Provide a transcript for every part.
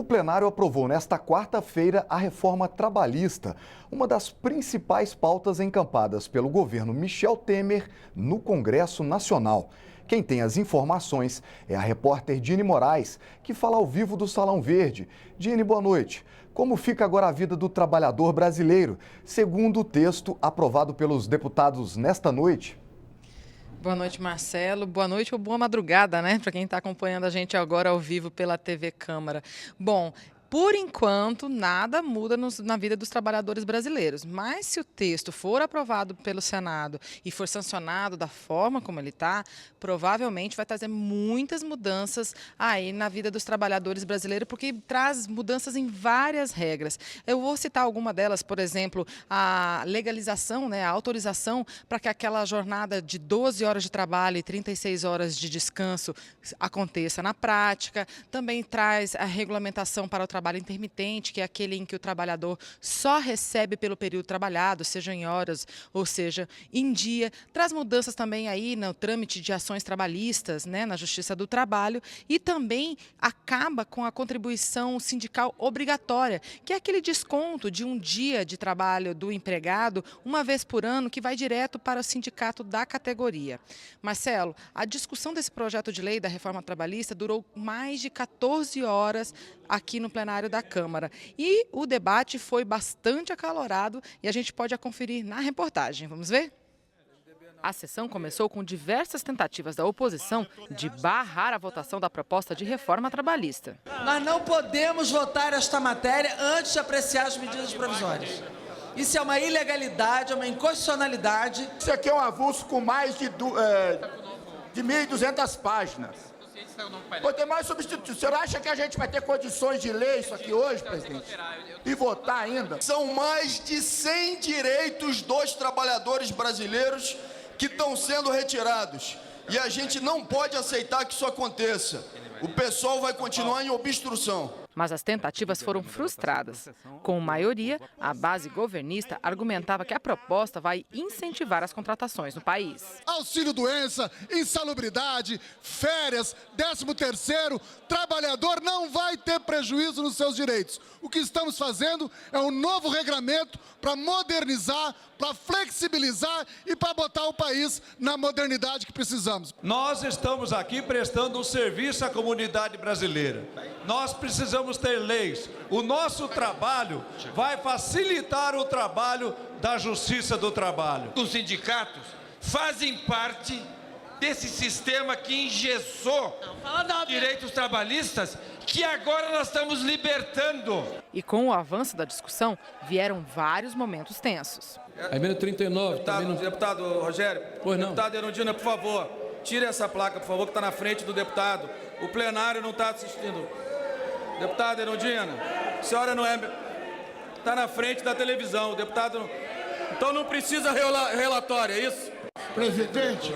plenário aprovou nesta quarta-feira a reforma trabalhista, uma das principais pautas encampadas pelo governo Michel Temer no Congresso Nacional. Quem tem as informações é a repórter Dini Moraes, que fala ao vivo do Salão Verde. Dini, boa noite. Como fica agora a vida do trabalhador brasileiro, segundo o texto aprovado pelos deputados nesta noite? Boa noite, Marcelo. Boa noite ou boa madrugada, né? Para quem está acompanhando a gente agora ao vivo pela TV Câmara. Bom, por enquanto, nada muda na vida dos trabalhadores brasileiros. Mas se o texto for aprovado pelo Senado e for sancionado da forma como ele está, provavelmente vai trazer muitas mudanças aí na vida dos trabalhadores brasileiros, porque traz mudanças em várias regras. Eu vou citar alguma delas, por exemplo, a legalização, né, a autorização para que aquela jornada de 12 horas de trabalho e 36 horas de descanso aconteça na prática. Também traz a regulamentação para o trabalho intermitente, que é aquele em que o trabalhador só recebe pelo período trabalhado, seja em horas ou seja em dia. Traz mudanças também aí no trâmite de ações trabalhistas, né, na Justiça do Trabalho, e também acaba com a contribuição sindical obrigatória, que é aquele desconto de um dia de trabalho do empregado, uma vez por ano, que vai direto para o sindicato da categoria. Marcelo, a discussão desse projeto de lei da reforma trabalhista durou mais de 14 horas aqui no plenário da Câmara. E o debate foi bastante acalorado e a gente pode conferir na reportagem. Vamos ver? A sessão começou com diversas tentativas da oposição de barrar a votação da proposta de reforma trabalhista. Nós não podemos votar esta matéria antes de apreciar as medidas provisórias. Isso é uma ilegalidade, é uma inconstitucionalidade. Isso aqui é um avulso com mais de 1.200 páginas. Pode ter mais substitutos. O senhor acha que a gente vai ter condições de ler isso aqui hoje, presidente? E votar ainda? São mais de 100 direitos dos trabalhadores brasileiros que estão sendo retirados. E a gente não pode aceitar que isso aconteça. O pessoal vai continuar em obstrução. Mas as tentativas foram frustradas. Com maioria, a base governista argumentava que a proposta vai incentivar as contratações no país. Auxílio-doença, insalubridade, férias, 13º, trabalhador não vai ter prejuízo nos seus direitos. O que estamos fazendo é um novo regramento para modernizar, para flexibilizar e para botar o país na modernidade que precisamos. Nós estamos aqui prestando um serviço à comunidade brasileira. Nós precisamos ter leis. O nosso trabalho vai facilitar o trabalho da Justiça do Trabalho. Os sindicatos fazem parte desse sistema que engessou direitos trabalhistas que agora nós estamos libertando. E com o avanço da discussão, vieram vários momentos tensos. A emenda 39... Deputado Rogério, pois não. Deputado Erundina, por favor, tire essa placa, por favor, que está na frente do deputado. O plenário não está assistindo. Deputado Erundina, a senhora não é... Está na frente da televisão, o deputado... Então não precisa relatório, é isso? Presidente,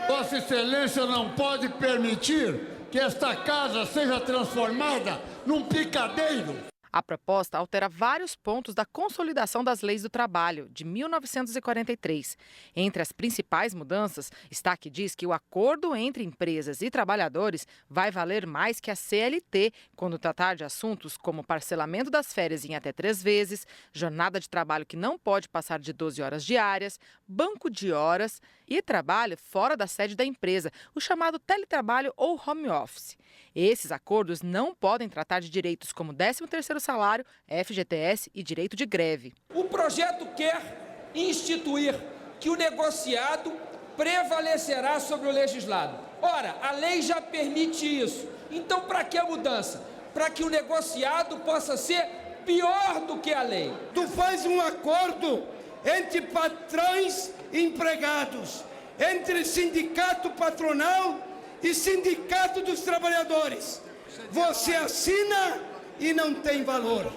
Vossa Excelência não pode permitir que esta casa seja transformada num picadeiro. A proposta altera vários pontos da Consolidação das Leis do Trabalho, de 1943. Entre as principais mudanças está que diz que o acordo entre empresas e trabalhadores vai valer mais que a CLT, quando tratar de assuntos como parcelamento das férias em até 3 vezes, jornada de trabalho que não pode passar de 12 horas diárias, banco de horas e trabalho fora da sede da empresa, o chamado teletrabalho ou home office. Esses acordos não podem tratar de direitos como 13º salário, FGTS e direito de greve. O projeto quer instituir que o negociado prevalecerá sobre o legislado. Ora, a lei já permite isso. Então, para que a mudança? Para que o negociado possa ser pior do que a lei. Tu faz um acordo entre patrões e empregados, entre sindicato patronal e sindicato dos trabalhadores. Você assina e não tem valor.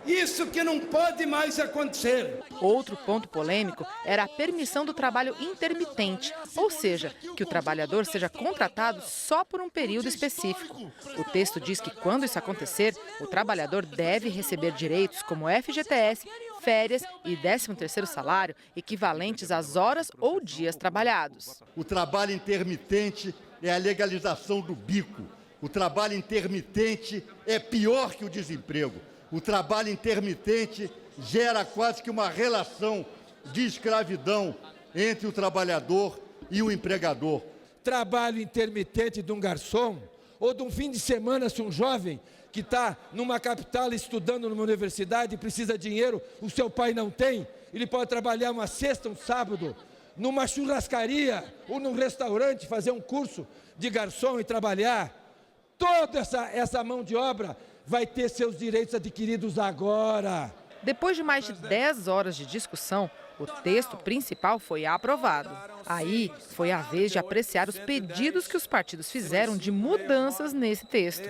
Isso que não pode mais acontecer. Outro ponto polêmico era a permissão do trabalho intermitente, ou seja, que o trabalhador seja contratado só por um período específico. O texto diz que quando isso acontecer, o trabalhador deve receber direitos como FGTS, férias e 13º salário equivalentes às horas ou dias trabalhados. O trabalho intermitente é a legalização do bico. O trabalho intermitente é pior que o desemprego. O trabalho intermitente gera quase que uma relação de escravidão entre o trabalhador e o empregador. Trabalho intermitente de um garçom, ou de um fim de semana, se um jovem que está numa capital estudando numa universidade e precisa de dinheiro, o seu pai não tem, ele pode trabalhar uma sexta, um sábado, numa churrascaria ou num restaurante, fazer um curso de garçom e trabalhar. Toda essa mão de obra vai ter seus direitos adquiridos agora. Depois de mais de 10 horas de discussão, o texto principal foi aprovado. Aí foi a vez de apreciar os pedidos que os partidos fizeram de mudanças nesse texto.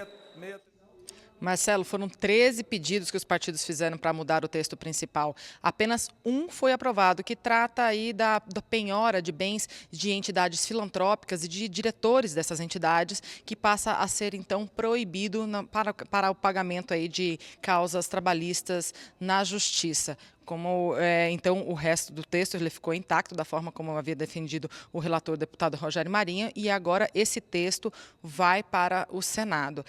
Marcelo, foram 13 pedidos que os partidos fizeram para mudar o texto principal. Apenas um foi aprovado, que trata aí da penhora de bens de entidades filantrópicas e de diretores dessas entidades, que passa a ser, então, proibido para o pagamento aí de causas trabalhistas na Justiça. Então, o resto do texto ele ficou intacto da forma como havia defendido o relator, o deputado Rogério Marinho, e agora esse texto vai para o Senado.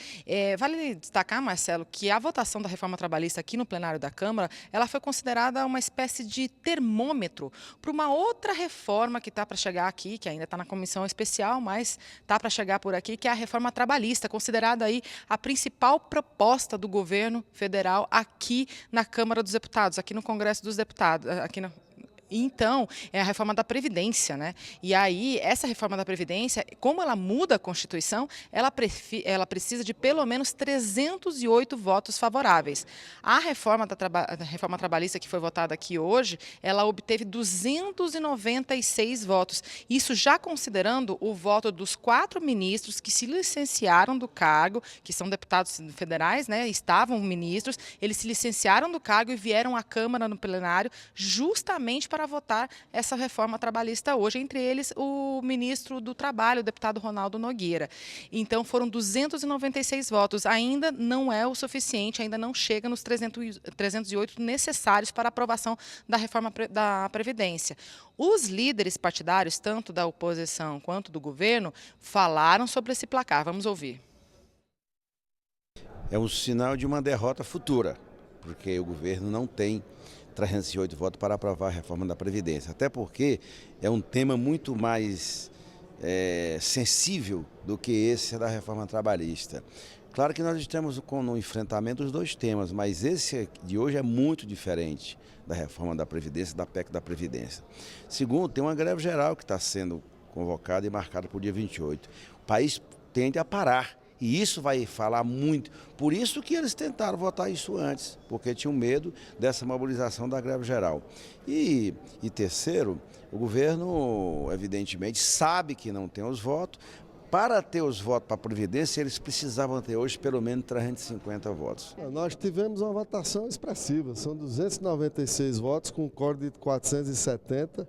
Vale destacar, Marcelo, que a votação da reforma trabalhista aqui no plenário da Câmara, ela foi considerada uma espécie de termômetro para uma outra reforma que está para chegar aqui, que ainda está na comissão especial, mas está para chegar por aqui, que é a reforma trabalhista, considerada aí a principal proposta do governo federal aqui na Câmara dos Deputados, aqui no Congresso dos Deputados, Então, é a reforma da Previdência, né? E aí, essa reforma da Previdência, como ela muda a Constituição, ela precisa de pelo menos 308 votos favoráveis. A reforma trabalhista que foi votada aqui hoje, ela obteve 296 votos. Isso já considerando o voto dos 4 ministros que se licenciaram do cargo, que são deputados federais, né? Estavam ministros, eles se licenciaram do cargo e vieram à Câmara no plenário justamente para votar essa reforma trabalhista hoje, entre eles o ministro do Trabalho, o deputado Ronaldo Nogueira. Então foram 296 votos, ainda não é o suficiente, ainda não chega nos 308 necessários para a aprovação da reforma da Previdência. Os líderes partidários, tanto da oposição quanto do governo, falaram sobre esse placar. Vamos ouvir. É um sinal de uma derrota futura, porque o governo não tem 308 votos para aprovar a reforma da Previdência. Até porque é um tema muito mais sensível do que esse da reforma trabalhista. Claro que nós estamos no enfrentamento dos dois temas, mas esse de hoje é muito diferente da reforma da Previdência, da PEC da Previdência. Segundo, tem uma greve geral que está sendo convocada e marcada para o dia 28. O país tende a parar. E isso vai falar muito. Por isso que eles tentaram votar isso antes, porque tinham medo dessa mobilização da greve geral. E terceiro, o governo, evidentemente, sabe que não tem os votos. Para ter os votos para a Previdência, eles precisavam ter hoje pelo menos 350 votos. Nós tivemos uma votação expressiva, são 296 votos com um quórum de 470.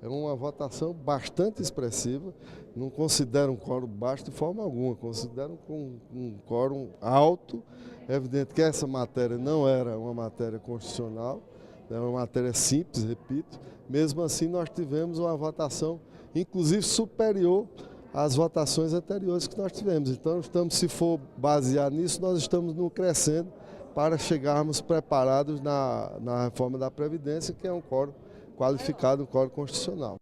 É uma votação bastante expressiva, não considero um quórum baixo de forma alguma, considero um quórum alto. É evidente que essa matéria não era uma matéria constitucional, era uma matéria simples, repito. Mesmo assim, nós tivemos uma votação, inclusive, superior às votações anteriores que nós tivemos. Então, se for basear nisso, nós estamos no crescendo para chegarmos preparados na reforma da Previdência, que é um quórum qualificado, um quórum constitucional.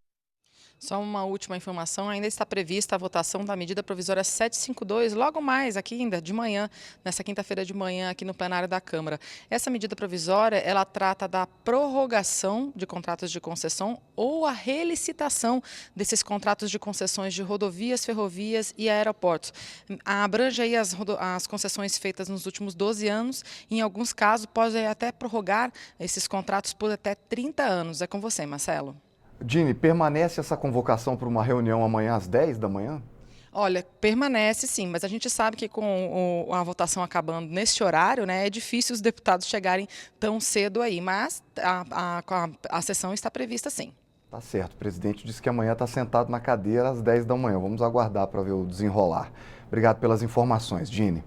Só uma última informação, ainda está prevista a votação da medida provisória 752, logo mais aqui ainda de manhã, nessa quinta-feira de manhã aqui no plenário da Câmara. Essa medida provisória, ela trata da prorrogação de contratos de concessão ou a relicitação desses contratos de concessões de rodovias, ferrovias e aeroportos. Abrange aí as concessões feitas nos últimos 12 anos, em alguns casos pode até prorrogar esses contratos por até 30 anos. É com você, Marcelo. Dini, permanece essa convocação para uma reunião amanhã às 10 da manhã? Olha, permanece sim, mas a gente sabe que com a votação acabando neste horário, né, é difícil os deputados chegarem tão cedo aí, mas a sessão está prevista sim. Tá certo, o presidente disse que amanhã está sentado na cadeira às 10 da manhã. Vamos aguardar para ver o desenrolar. Obrigado pelas informações, Dini.